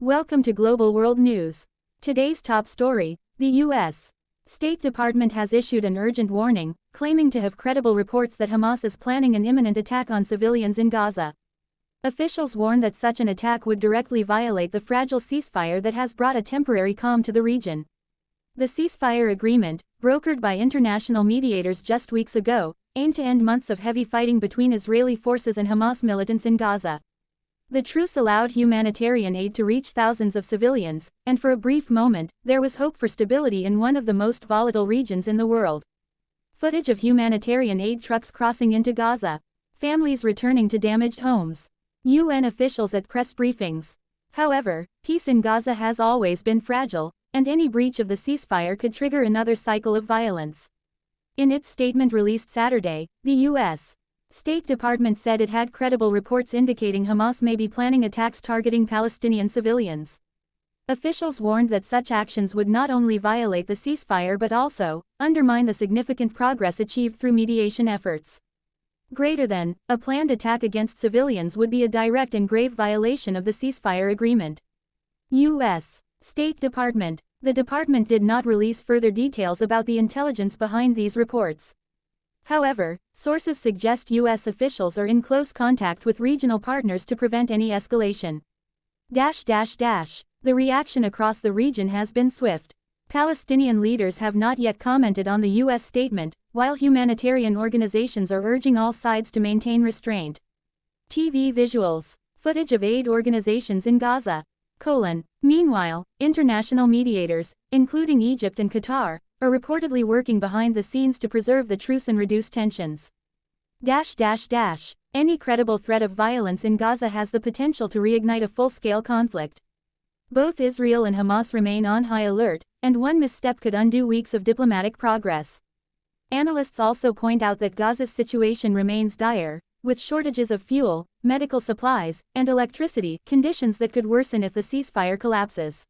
Welcome to Global World News. Today's top story: the U.S. State Department has issued an urgent warning, claiming to have credible reports that Hamas is planning an imminent attack on civilians in Gaza. Officials warn that such an attack would directly violate the fragile ceasefire that has brought a temporary calm to the region. The ceasefire agreement, brokered by international mediators just weeks ago, aimed to end months of heavy fighting between Israeli forces and Hamas militants in Gaza. The truce allowed humanitarian aid to reach thousands of civilians, and for a brief moment, there was hope for stability in one of the most volatile regions in the world. Footage of humanitarian aid trucks crossing into Gaza. Families returning to damaged homes. UN officials at press briefings. However, peace in Gaza has always been fragile, and any breach of the ceasefire could trigger another cycle of violence. In its statement released Saturday, the U.S. State Department said it had credible reports indicating Hamas may be planning attacks targeting Palestinian civilians. Officials warned that such actions would not only violate the ceasefire but also undermine the significant progress achieved through mediation efforts. A planned attack against civilians would be a direct and grave violation of the ceasefire agreement. U.S. State Department. The department did not release further details about the intelligence behind these reports. However, sources suggest U.S. officials are in close contact with regional partners to prevent any escalation. The reaction across the region has been swift. Palestinian leaders have not yet commented on the U.S. statement, while humanitarian organizations are urging all sides to maintain restraint. TV visuals. Footage of aid organizations in Gaza. Meanwhile, international mediators, including Egypt and Qatar, are reportedly working behind the scenes to preserve the truce and reduce tensions. Any credible threat of violence in Gaza has the potential to reignite a full-scale conflict. Both Israel and Hamas remain on high alert, and one misstep could undo weeks of diplomatic progress. Analysts also point out that Gaza's situation remains dire, with shortages of fuel, medical supplies, and electricity, conditions that could worsen if the ceasefire collapses.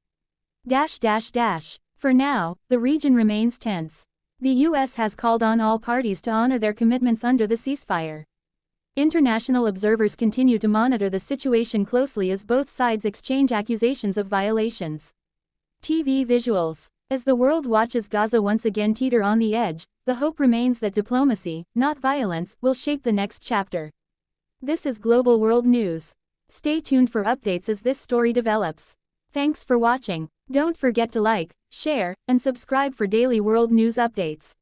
For now, the region remains tense. The U.S. has called on all parties to honor their commitments under the ceasefire. International observers continue to monitor the situation closely as both sides exchange accusations of violations. TV visuals. As the world watches Gaza once again teeter on the edge, the hope remains that diplomacy, not violence, will shape the next chapter. This is Global World News. Stay tuned for updates as this story develops. Thanks for watching. Don't forget to like, share, and subscribe for daily world news updates.